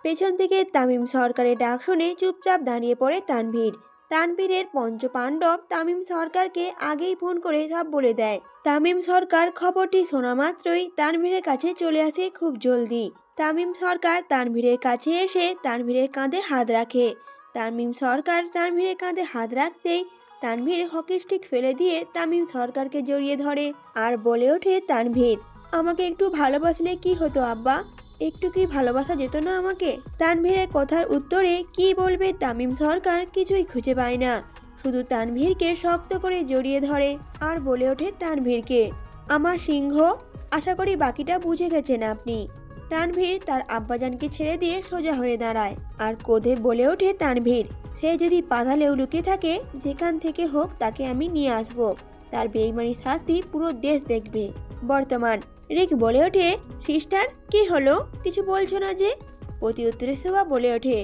পেছন থেকে তামিম সরকারের ডাক শুনে চুপচাপ দাঁড়িয়ে পড়ে তানভীর। তানভীরের পঞ্চপাণ্ডব তামিম সরকারকে আগেই ফোন করে সব বলে দেয়। তামিম সরকার খবরটি শোনা মাত্রই তানভীরের কাছে চলে আসে খুব জলদি। তামিম সরকার তানভীরের কাছে এসে তানভীরের কাঁধে হাত রাখে। তামিম সরকার তানভীরের কাঁধে হাত রাখতেই তানভীর হকি স্টিক ফেলে দিয়ে তামিম সরকারকে জড়িয়ে ধরে আর বলে ওঠে তানভীর, আমাকে একটু ভালোবাসলে কি হতো আব্বা? একটু কি ভালোবাসা যেত না আমাকে? তানভীরের কথার উত্তরে কি বলবে তামিম সরকার কিছুই খুঁজে পায় না। শুধু তানভীরকে শক্ত করে জড়িয়ে ধরে আর বলে ওঠে তানভীরকে, আমার সিংহ। আশা করি বাকিটা বুঝে গেছেন আপনি। তানভীর তার আব্বাজানকে ছেড়ে দিয়ে সোজা হয়ে দাঁড়ায় আর কোঁধে বলে ওঠে তানভীর, সে যদি পাতালেও লুকিয়ে থাকে, যেখান থেকে হোক তাকে আমি নিয়ে আসবো। তার বেইমানি শাস্তি পুরো দেশ দেখবে। বর্তমান রিক বলে ওঠে, সিস্টার কি হলো, কিছু বলছো না যে? প্রতি উত্তরে শোভা বলে ওঠে,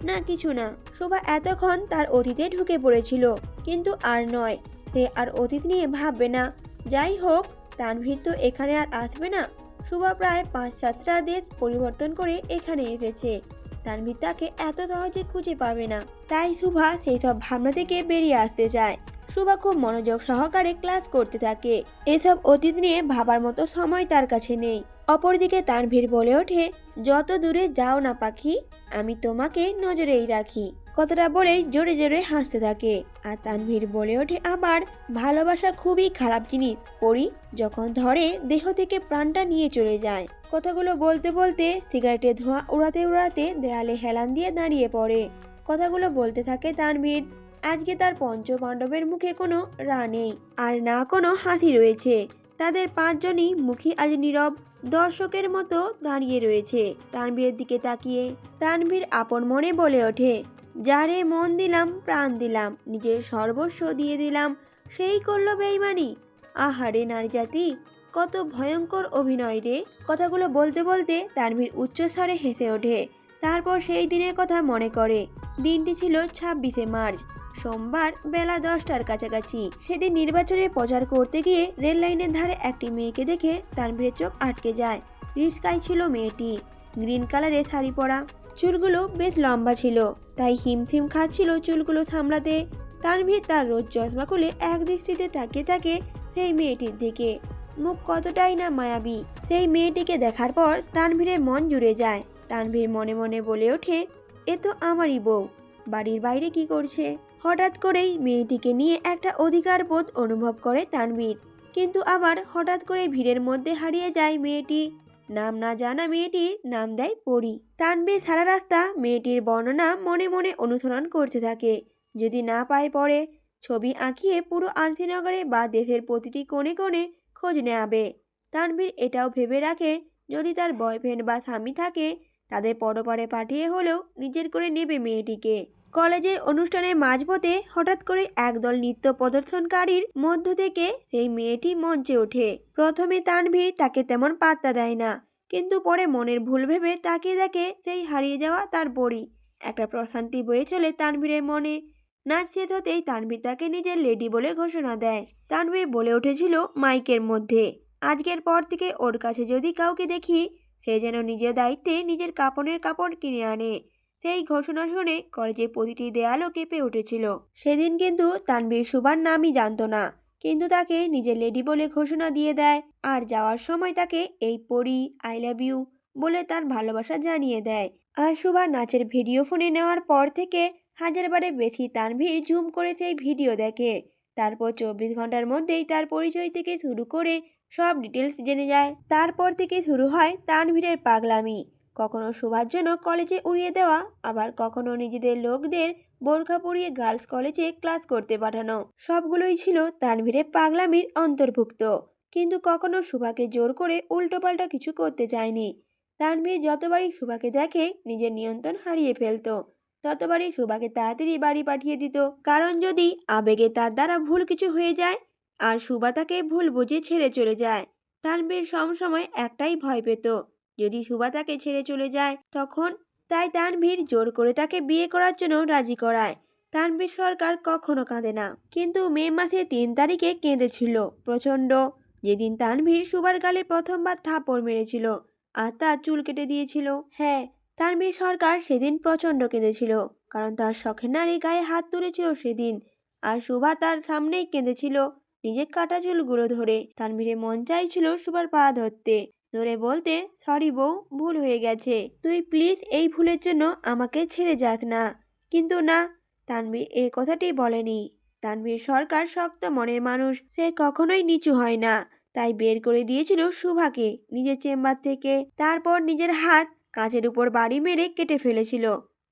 না কিছু না। শোভা এতক্ষণ তার অতীতে ঢুকে পড়েছিল, কিন্তু আর নয়, সে আর অতীত নিয়ে ভাববে না। যাই হোক, তানভীর তো এখানে আর আসবে না। শোভা প্রায় 5-7টা দেশ পরিবর্তন করে এখানে এসেছে। তানভীর তাকে এত সহজে খুঁজে পাবে না। তাই শোভা সেই সব ভাবনা থেকে বেরিয়ে আসতে চায়। শোভা খুব মনোযোগ সহকারে ক্লাস করতে থাকে। এসব অতীত নিয়ে ভাবার মতো সময় তার কাছে নেই। অপরদিকে তানভীর বলে ওঠে, যত দূরে যাও না পাখি, আমি তোমাকে নজরেই রাখি। কথাটা বলেই জোরে জোরে হাসতে থাকে। আর তানভীর বলে ওঠে আবার, ভালোবাসা খুবই খারাপ জিনিস পরি, যখন ধরে দেহ থেকে প্রাণটা নিয়ে চলে যায়। কথাগুলো বলতে বলতে সিগারেটের ধোঁয়া উড়াতে উড়াতে দেয়ালে হেলান দিয়ে দাঁড়িয়ে পড়ে। কথাগুলো বলতে থাকে তানভীর। আজকে তার পঞ্চপাণ্ডবের মুখে কোনো রা নেই আর না কোনো হাসি রয়েছে। তাদের 5জনই মুখী আজ নীরব দর্শকের মতো দাঁড়িয়ে রয়েছে তানভীরের দিকে তাকিয়ে। তানভীর আপন মনে বলে ওঠে, যারে মন দিলাম প্রাণ দিলাম, নিজের সর্বস্ব দিয়ে দিলাম, সেই করলো বেইমানি। আহারে নারী জাতি, কত ভয়ঙ্কর অভিনয় রে। কথাগুলো বলতে বলতে তানভীর উচ্চস্বরে হেসে ওঠে। তারপর সেই দিনের কথা মনে করে। দিনটি ছিল 26শে মার্চ, সোমবার, বেলা 10টার কাছাকাছি। সেদিন নির্বাচনের প্রচার করতে গিয়ে রেল লাইনের ধারে একটি মেয়েকে দেখে তানভীরের চোখ আটকে যায়। রিস্কায় ছিল মেয়েটি, গ্রিন কালারের শাড়ি পরা, চুলগুলো বেশ লম্বা ছিল, তাই হিমথিম খাচ্ছিল চুলগুলো সামলাতে। তানভীর তার রোজ চশমা খুলে এক দৃষ্টিতে তাকিয়ে থাকে সেই মেয়েটির দিকে। মুখ কতটাই না মায়াবী। সেই মেয়েটিকে দেখার পর তানভীরের মন জুড়ে যায়। তানভীর মনে মনে বলে ওঠে, এ তো আমারই বউ, বাড়ির বাইরে কি করছে? হঠাৎ করেই মেয়েটিকে নিয়ে একটা অধিকার বোধ অনুভব করে তানভীর। কিন্তু আবার হঠাৎ করে ভিড়ের মধ্যে হারিয়ে যায় মেয়েটি। নাম না জানা মেয়েটির নাম দেয় পরি। তানভীর সারা রাস্তা মেয়েটির বর্ণনা মনে মনে অনুসরণ করতে থাকে। যদি না পায় পরে, ছবি আঁকিয়ে পুরো আরতিনগরে বা দেশের প্রতিটি কোণে কোণে খোঁজ নেয়াবে। তানভীর এটাও ভেবে রাখে, যদি তার বয়ফ্রেন্ড বা স্বামী থাকে, তাদের পরপারে পাঠিয়ে হলেও নিজের করে নেবে মেয়েটিকে। কলেজের অনুষ্ঠানের মাঝপথে হঠাৎ করে একদল নৃত্য প্রদর্শনকারীর মধ্য থেকে সেই মেয়েটি মঞ্চে ওঠে। প্রথমে তানভীর তাকে তেমন পাত্তা দেয় না, কিন্তু পরে মনের ভুল ভেবে তাকিয়ে দেখে সেই হারিয়ে যাওয়া তার পরি। একটা প্রশান্তি বয়ে চলে তানভীরের মনে। নাচ শেষ হতেই তানভীর তাকে নিজের লেডি বলে ঘোষণা দেয়। তানভীর বলে উঠেছিল মাইকের মধ্যে, আজকের পর থেকে ওর কাছে যদি কাউকে দেখি, সে যেন নিজের দায়িত্বে নিজের কাপড়ের কাপড় কিনে আনে। সেই ঘোষণা শুনে কলেজের প্রতিটি দেয়ালও কেঁপে উঠেছিল। সেদিন কিন্তু তানভীর সুবার নামই জানতো না, কিন্তু তাকে নিজের লেডি বলে ঘোষণা দিয়ে দেয়। আর যাওয়ার সময় তাকে এই পরি, আই লাভ ইউ বলে তার ভালোবাসা জানিয়ে দেয়। আর সুবার নাচের ভিডিও ফোনে নেওয়ার পর থেকে হাজারবারে বেশি তানভীর জুম করে সেই ভিডিও দেখে। তারপর 24 ঘন্টার মধ্যেই তার পরিচয় থেকে শুরু করে সব ডিটেলস জেনে যায়। তারপর থেকে শুরু হয় তানভীরের পাগলামি। কখনো শোভার জন্য কলেজে উড়িয়ে দেওয়া, আবার কখনো নিজেদের লোকদের বোরখা পরিয়ে গার্লস কলেজে ক্লাস করতে পাঠানো। সবগুলোই ছিল তানভীরের পাগলামির অন্তর্ভুক্ত। কিন্তু কখনো শোভাকে জোর করে উল্টোপাল্টা কিছু করতে চায়নি। তানভীর যতবারই শোভাকে দেখে নিজের নিয়ন্ত্রণ হারিয়ে ফেলতো, ততবারই শোভাকে তাড়াতাড়ি বাড়ি পাঠিয়ে দিত। কারণ যদি আবেগে তার দ্বারা ভুল কিছু হয়ে যায় আর শোভা তাকে ভুল বুঝে ছেড়ে চলে যায়, তানভীর সবসময় একটাই ভয় পেত, যদি শোভা তাকে ছেড়ে চলে যায় তখন। তাই তানভীর জোর করে তাকে বিয়ে করার জন্য রাজি করায়। তানভীর সরকার কখনো কাঁদে না, কিন্তু মে মাসে 3 তারিখে কেঁদেছিল প্রচণ্ড, যেদিন তানভীর শোভার গালে প্রথমবার থাপ্পড় মেরেছিল আর তার চুল কেটে দিয়েছিল। হ্যাঁ, তানভীর সরকার সেদিন প্রচণ্ড কেঁদেছিল, কারণ তার শখের নারী গায়ে হাত তুলেছিল সেদিন। আর শুভা তার সামনেই কেঁদেছিল, নিজের কাটা চুলগুলো ধরে। তানভীরের মন চাইছিল শুভার পা ধরতে, ধরে বলতে, সরি বউ, ভুল হয়ে গেছে, তুই প্লিজ এই ভুলের জন্য আমাকে ছেড়ে যাস না। কিন্তু না, তানভীর এই কথাটি বলেনি। তানভীর সরকার শক্ত মনের মানুষ, সে কখনোই নিচু হয় না। তাই বের করে দিয়েছিল শুভাকে নিজের চেম্বার থেকে, তারপর নিজের হাত কাঁচের উপর বাড়ি মেরে কেটে ফেলেছিল।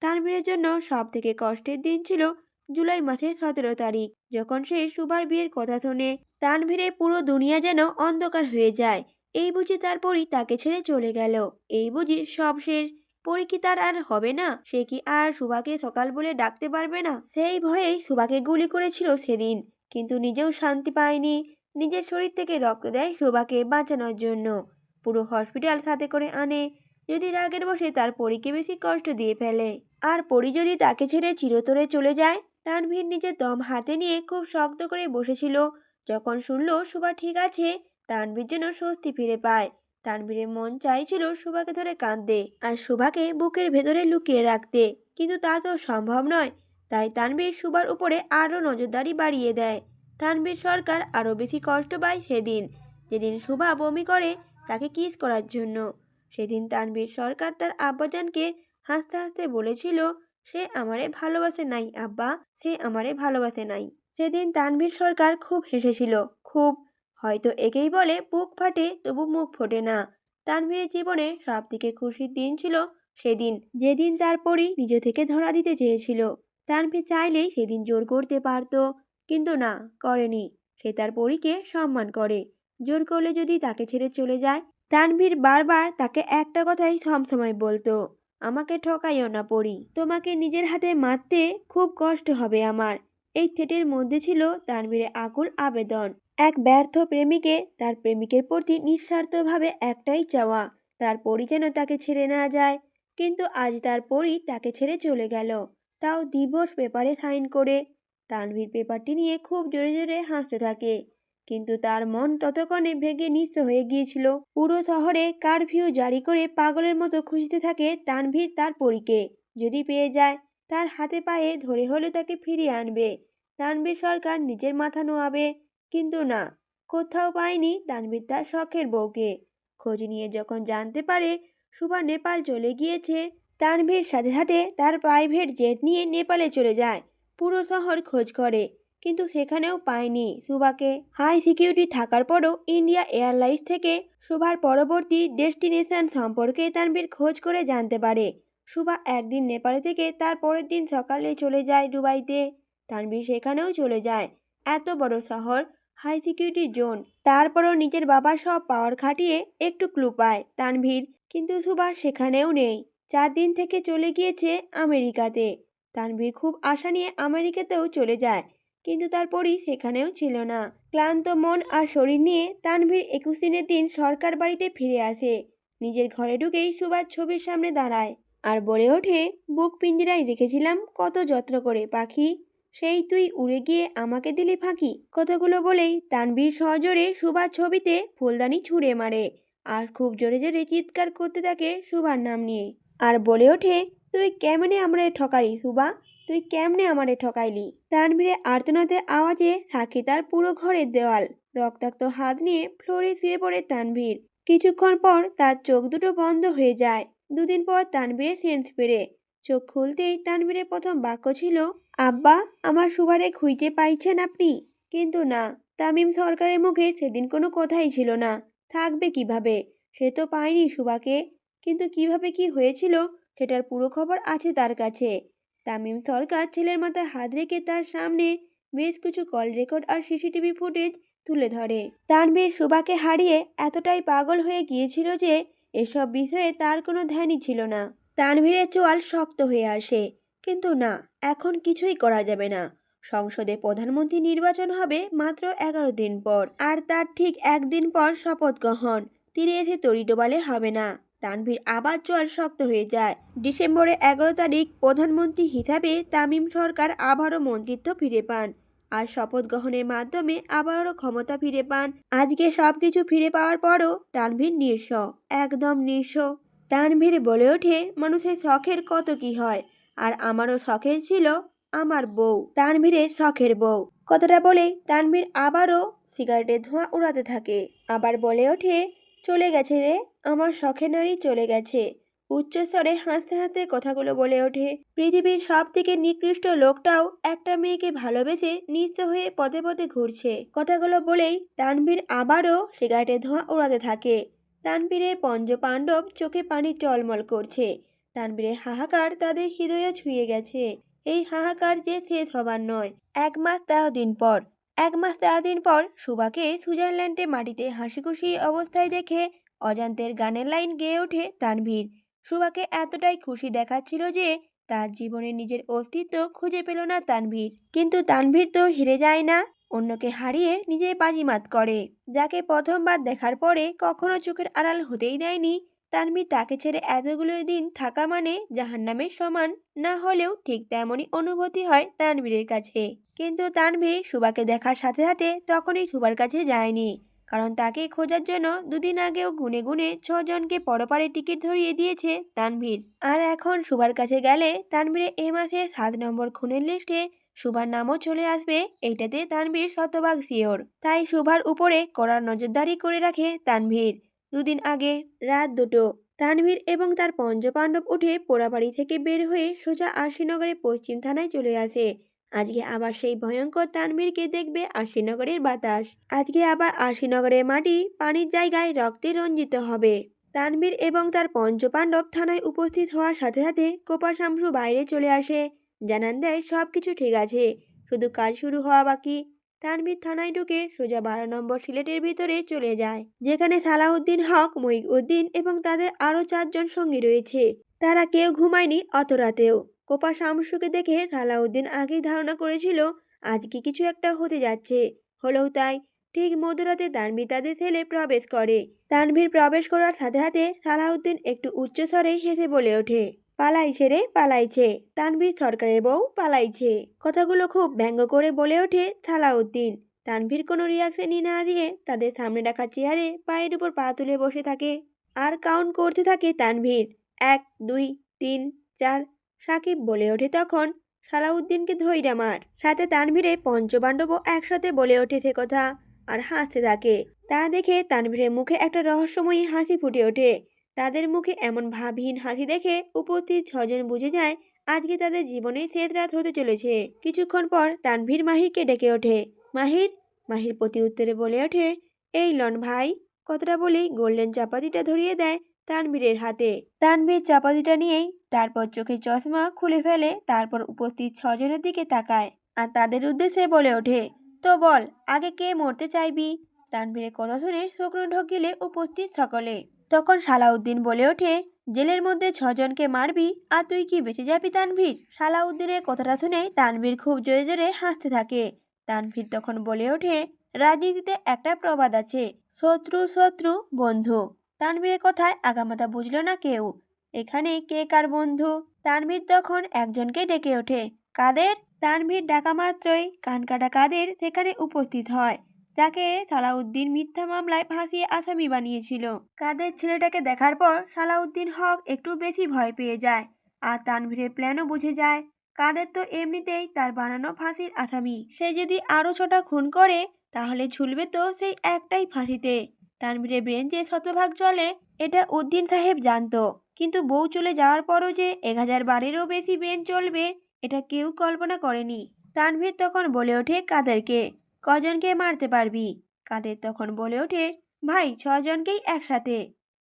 তানভীরের জন্য সব থেকে কষ্টের দিন ছিল জুলাই মাসের 17 তারিখ, যখন সে শুভার বিয়ের কথা শোনে। তানভীরের পুরো দুনিয়া যেন অন্ধকার হয়ে যায়। এই বুঝি তারপরই তাকে ছেড়ে চলে গেল, এই বুঝি সব শেষ। পরি কি তার আর হবে না? সে কি আর শুভাকে সকাল বলে ডাকতে পারবে না? সেই ভয়েই শুভাকে গুলি করেছিল সেদিন, কিন্তু নিজেও শান্তি পায়নি। নিজের শরীর থেকে রক্ত দেয় শুভাকে বাঁচানোর জন্য, পুরো হসপিটাল সাথে করে আনে। যদি রাগের বসে তার পরীকে বেশি কষ্ট দিয়ে ফেলে, আর পরি যদি তাকে ছেড়ে চিরতরে চলে যায়। তানভীর নিজের দম হাতে নিয়ে খুব শক্ত করে বসেছিল। যখন শুনল শুভা ঠিক আছে, তানভীর যেন স্বস্তি ফিরে পায়। তানভীরের মন চাইছিল শুভাকে ধরে কাঁদতে আর শুভাকে বুকের ভেতরে লুকিয়ে রাখতে, কিন্তু তা তো সম্ভব নয়। তাই তানভীর শুভার উপরে আরও নজরদারি বাড়িয়ে দেয়। তানভীর সরকার আরও বেশি কষ্ট পায় সেদিন, যেদিন শুভা বমি করে তাকে কিস করার জন্য। সেদিন তানভীর সরকার তার আব্বাজানকে হাসতে হাসতে বলেছিল, সে আমারে ভালোবাসে নাই আব্বা, সে আমারে ভালোবাসে নাই। সেদিন তানভীর সরকার খুব হেসেছিল, খুব। হয়তো একেই বলে বুক ফাটে তবু মুখ ফোটে না। তানভীরের জীবনে সব থেকে খুশির দিন ছিল সেদিন, যেদিন তার পরই নিজে থেকে ধরা দিতে চেয়েছিল। তানভীর চাইলেই সেদিন জোর করতে পারত, কিন্তু না, করেনি। সে তার পরীকে সম্মান করে। জোর করলে যদি তাকে ছেড়ে চলে যায়। তানভীর বারবার তাকে একটা কথাই সবসময় বলতো, আমাকে ঠকাইও না পরি, তোমাকে নিজের হাতে মারতে খুব কষ্ট হবে আমার। এই থ্রেটের মধ্যে ছিল তানভীরের আকুল আবেদন। এক ব্যর্থ প্রেমিকে তার প্রেমিকের প্রতি নিঃস্বার্থভাবে একটাই চাওয়া, তার পরি যেন তাকে ছেড়ে না যায়। কিন্তু আজ তার পরি তাকে ছেড়ে চলে গেল, তাও ডিভোর্স পেপারে সাইন করে। তানভীর পেপারটি নিয়ে খুব জোরে জোরে হাসতে থাকে, কিন্তু তার মন ততক্ষণে ভেঙে নিঃস্ব হয়ে গিয়েছিল। পুরো শহরে কারফিউ জারি করে পাগলের মতো খুঁজতে থাকে তানভীর তার পরীকে। যদি পেয়ে যায়, তার হাতে পায়ে ধরে হলে তাকে ফিরিয়ে আনবে। তানভীর সরকার নিজের মাথা নোয়াবে, কিন্তু না, কোথাও পায়নি তানভীর তার শখের বউকে। খোঁজ নিয়ে যখন জানতে পারে শুভা নেপাল চলে গিয়েছে, তানভীর সাথে সাথে তার প্রাইভেট জেট নিয়ে নেপালে চলে যায়। পুরো শহর খোঁজ করে, কিন্তু সেখানেও পায়নি শুভাকে। হাই সিকিউরিটি থাকার পরও ইন্ডিয়া এয়ারলাইন্স থেকে শুভার পরবর্তী ডেস্টিনেশন সম্পর্কে তানভীর খোঁজ করে জানতে পারে। শুভা একদিন নেপাল থেকে তার পরের দিন সকালে চলে যায় দুবাইতে। তানভীর সেখানেও চলে যায়। এত বড় শহর, হাই সিকিউরিটি জোন, তারপরও নিজের বাবার সব পাওয়ার খাটিয়ে একটু ক্লু পায় তানভীর, কিন্তু শুভা সেখানেও নেই। 4 দিন থেকে চলে গিয়েছে আমেরিকাতে। তানভীর খুব আশা নিয়ে আমেরিকাতেও চলে যায়, কিন্তু তারপরই সেখানেও ছিল না। ক্লান্ত মন আর শরীর নিয়ে তানভীর 21 দিনের দিন সরকার বাড়িতে ফিরে আসে। নিজের ঘরে ঢুকেই সুভার ছবির সামনে দাঁড়ায় আর বলে ওঠে, বুক পিঞ্জিরায় রেখেছিলাম কত যত্ন করে পাখি, সেই তুই উড়ে গিয়ে আমাকে দিলি ফাঁকি। কথাগুলো বলেই তানভীর সজোরে সুভার ছবিতে ফুলদানি ছুঁড়ে মারে আর খুব জোরে জোরে চিৎকার করতে থাকে সুভার নাম নিয়ে, আর বলে ওঠে, তুই কেমনে আমারে ঠকালি সুভা, তুই কেমনে আমারে ঠকাইলি। তানভীরের আর্তনাদের আওয়াজে সাক্ষী তার পুরো ঘরের দেওয়াল। রক্তাক্ত হাত নিয়ে ফ্লোরে শুয়ে পড়ে তানভীর। কিছুক্ষণ পর তার চোখ দুটো বন্ধ হয়ে যায়। 2 দিন পর তানভীরের সেন্স ফেরে। চোখ খুলতেই তানভীরের প্রথম বাক্য ছিল, আব্বা, আমার সুভারে খুঁজে পাইছেন আপনি? কিন্তু না, তামিম সরকারের মুখে সেদিন কোনো কথাই ছিল না। থাকবে কিভাবে, সে তো পায়নি সুভাকে। কিন্তু কিভাবে কি হয়েছিল সেটার পুরো খবর আছে তার কাছে। তামিম সরকার ছেলের মাথায় হাত রেখে তার সামনে বেশ কিছু কল রেকর্ড আর সিসিটিভি ফুটেজ তুলে ধরে। তানভীর সুভাকে হারিয়ে এতটাই পাগল হয়ে গিয়েছিল যে এসব বিষয়ে তার কোনো ধ্যানই ছিল না। তানভীরের চোয়াল শক্ত হয়ে আসে, কিন্তু না, এখন কিছুই করা যাবে না। সংসদে প্রধানমন্ত্রী নির্বাচন হবে মাত্র 11 দিন পর, আর তার ঠিক 1 দিন পর শপথ গ্রহণ। তীরে এসে তরি ডোবালে হবে না। তানভীর আবার চোয়াল শক্ত হয়ে যায়। ডিসেম্বরে 11 তারিখ প্রধানমন্ত্রী হিসাবে তামিম সরকার আবারও মন্ত্রিত্ব ফিরে পান আর শপথ গ্রহণের মাধ্যমে আবারও ক্ষমতা ফিরে পান। আজকে সবকিছু ফিরে পাওয়ার পরও তানভীর নিঃস্ব, একদম নিঃস্ব। তানভীর বলে ওঠে, মানুষের শখের কত কি হয়, আর আমারও শখের ছিল আমার বউ, তানভীরের শখের বউ। কথাটা বলেই তানভীর আবারও সিগারেটের ধোঁয়া উড়াতে থাকে। আবার বলে ওঠে, চলে গেছে রে, আমার শখের নারী চলে গেছে। উচ্চস্বরে হাসতে হাসতে কথাগুলো বলে ওঠে। পৃথিবীর সব থেকে নিকৃষ্ট লোকটাও একটা মেয়েকে ভালোবেসে নিঃস্ব হয়ে পথে পথে ঘুরছে। কথাগুলো বলেই তানভীর আবারও সিগারেটের ধোঁয়া উড়াতে থাকে। তানভীরের পঞ্চপাণ্ডব চোখে পানি টলমল করছে। তানভীরের হাহাকার তাদের হৃদয়ে ছুঁয়ে গেছে। এই হাহাকার যে শেষ হবার নয়। 1 মাস 13 দিন পর সুভাকে সুইজারল্যান্ডে মাটিতে হাসিখুশি অবস্থায় দেখে অজান্তের গানের লাইন গেয়ে ওঠে তানভীর। সুভাকে এতটাই খুশি দেখাচ্ছিল যে তার জীবনে নিজের অস্তিত্ব খুঁজে পেল না তানভীর। কিন্তু তানভীর তো হেরে যায় না, অন্যকে হারিয়ে নিজে বাজিমাত করে। যাকে প্রথমবার দেখার পরে কখনো চোখের আড়াল হতেই দেয়নি, তানভীর তাকে ছেড়ে এতগুলো দিন থাকা মানে জাহান্নামের সমান। না হলেও ঠিক তেমনই অনুভূতি হয় তানভীরের কাছে। কিন্তু তানভীর সুভাকে দেখার সাথে সাথে তখনই সুভার কাছে যায়নি, কারণ তাকে খোঁজার জন্য দুদিন আগেও গুনে গুনে 6 জনকে পরপারে টিকিট ধরিয়ে দিয়েছে তানভীর। আর এখন সুভার কাছে গেলে তানভীরের এ মাসে 7 নম্বর খুনের লিস্টে সুভার নামও চলে আসবে, এইটাতে তানভীর শতভাগ শিওর। তাই সুভার উপরে কড়া নজরদারি করে রাখে তানভীর। দুদিন আগে রাত 2টো তানভীর এবং তার পঞ্চপাণ্ডব উঠে পোড়াবাড়ি থেকে বের হয়ে সোজা আরশিনগরের পশ্চিম থানায় চলে আসে। আজকে আবার সেই ভয়ঙ্কর তানভীরকে দেখবে আরশিনগরের বাতাস। আজকে আবার আরশিনগরের মাটি পানির জায়গায় রক্তে রঞ্জিত হবে। তানভীর এবং তার পঞ্চপাণ্ডব থানায় উপস্থিত হওয়ার সাথে সাথে কোপা শামসু বাইরে চলে আসে। জানান দেয় সবকিছু ঠিক আছে, শুধু কাজ শুরু হওয়া বাকি। তানভীর থানায় ঢুকে সোজা 12 নম্বর সিলেটের ভিতরে চলে যায়, যেখানে সালাউদ্দিন হক, মহিউদ্দিন এবং তাদের আরও 4 জন সঙ্গী রয়েছে। তারা কেউ ঘুমায়নি অত রাতেও। কোপা শামসুকে দেখে সালাউদ্দিন আগেই ধারণা করেছিল আজকে কিছু একটা হতে যাচ্ছে। হলেও তাই। ঠিক মধ্যরাতে তানভীর তাদের সেলে প্রবেশ করে। তানভীর প্রবেশ করার সাথে সাথে সালাউদ্দিন একটু উচ্চস্বরে হেসে বলে ওঠে, পালাইছে রে পালাইছে, তানভীর সরকারের বউ পালাইছে। কথাগুলো খুব ব্যঙ্গ করে বলে ওঠে সালাউদ্দিন। তানভীর কোনো রিয়াকশনই না দিয়ে তাদের সামনে রাখা চেয়ারে পায়ের উপর পা তুলে বসে থাকে। আর কাউন্ট করতে থাকে তানভীর, 1 2 3 4। সাকিব বলে ওঠে তখন, সালাউদ্দিনকে ধইরা মার। সাথে তানভীরের পঞ্চপাণ্ডবও একসাথে বলে ওঠে সে কথা, আর হাসতে থাকে। তা দেখে তানভীরের মুখে একটা রহস্যময়ী হাসি ফুটে ওঠে। তাদের মুখে এমন ভাবহীন হাসি দেখে উপস্থিত 6 জন বুঝে যায় আজকে তাদের জীবনে শেষ রাত হতে চলেছে। কিছুক্ষণ পর তানভীর মাহিরকে ডেকে ওঠে। মাহির। মাহির প্রতি উত্তরে বলে ওঠে, এই লন ভাই। কথাটা বলেই গোল্ডেন চাপাতিটা ধরিয়ে দেয় তানভীরের হাতে। তানভীর চাপাতিটা নিয়েই তারপর চোখে চশমা খুলে ফেলে, তারপর উপস্থিত 6 জনের দিকে তাকায় আর তাদের উদ্দেশ্যে বলে ওঠে, তো বল আগে কে মরতে চাইবি? তানভীরের কথা শুনে শুকনো ঢোক গিলে উপস্থিত সকলে। তখন সালাউদ্দিন বলে ওঠে, জেলের মধ্যে 6 জনকে মারবি আর তুই কি বেঁচে যাবি তানভীর? সালাউদ্দিনের কথাটা শুনে তানভীর খুব জোরে জোরে হাসতে থাকে। তানভীর তখন বলে ওঠে, রাজনীতিতে একটা প্রবাদ আছে, শত্রু শত্রু বন্ধু। তানভীরের কথায় আগামাথা বুঝল না কেউ। এখানে কে কার বন্ধু? তানভীর তখন একজনকে ডেকে ওঠে, কাদের। তানভীর ডাকা মাত্রই কানকাটা কাদের সেখানে উপস্থিত হয়, যাকে সালাউদ্দিন মিথ্যা মামলায় ফাঁসিয়ে আসামি বানিয়েছিল। কাদের ছেলেটাকে দেখার পর সালাউদ্দিন হক একটু বেশি ভয় পেয়ে যায়, আর তানভীরের প্ল্যানও বুঝে যায়। কাদের তো এমনিতেই তার বানানো ফাঁসির আসামি, সে যদি আরও 6টা খুন করে তাহলে ঝুলবে তো সেই একটাই ফাঁসিতে। তানভীরের ব্রেন যে শতভাগ চলে এটা উদ্দিন সাহেব জানতো, কিন্তু বউ চলে যাওয়ার পরও যে 1000 বারেরও বেশি ব্রেন চলবে এটা কেউ কল্পনা করেনি। তানভীর তখন বলে ওঠে কাদেরকে, কজনকে মারতে পারবি? কাদের তখন বলে ওঠে, ভাই 6 জনকেই একসাথে।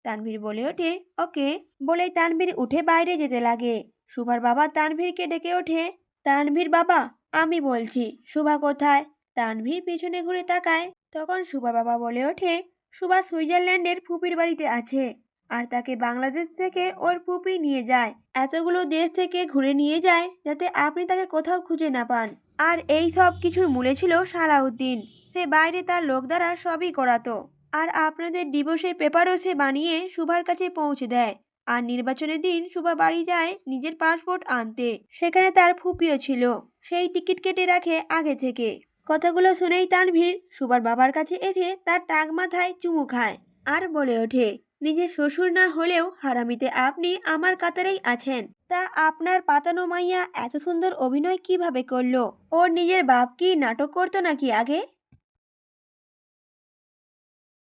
তানভীর বলে ওঠে, ওকে। বলেই তানভীর উঠে বাইরে যেতে লাগে। সুভার বাবা তানভীরকে ডেকে ওঠে, তানভীর বাবা, আমি বলছি সুভা কোথায়? তানভীর পিছনে ঘুরে তাকায়। তখন সুভার বাবা বলে ওঠে, সুভা সুইজারল্যান্ডের ফুপির বাড়িতে আছে, আর তাকে বাংলাদেশ থেকে ওর ফুপি নিয়ে যায়। এতগুলো দেশ থেকে ঘুরে নিয়ে যায় যাতে আপনি তাকে কোথাও খুঁজে না পান। আর এই সব কিছুর মূলে ছিল সালাউদ্দিন। সে বাইরে তার লোক দ্বারা সবই করাতো। আর আপনাদের ডিভোর্সের পেপারও সে বানিয়ে সুভার কাছে পৌঁছে দেয়। আর নির্বাচনের দিন সুভা বাড়ি যায় নিজের পাসপোর্ট আনতে, সেখানে তার ফুপিও ছিল, সেই টিকিট কেটে রাখে আগে থেকে। কথাগুলো শুনেই তানভীর সুভার বাবার কাছে এসে তার টাক মাথায় চুমু খায় আর বলে ওঠে, নিজের শ্বশুর না হলেও হারামিতে আপনি আমার কাতারেই আছেন। তা আপনার পাতানো মাইয়া এত সুন্দর অভিনয় কিভাবে করলো? ওর নিজের বাপ কি নাটক করতো নাকি আগে?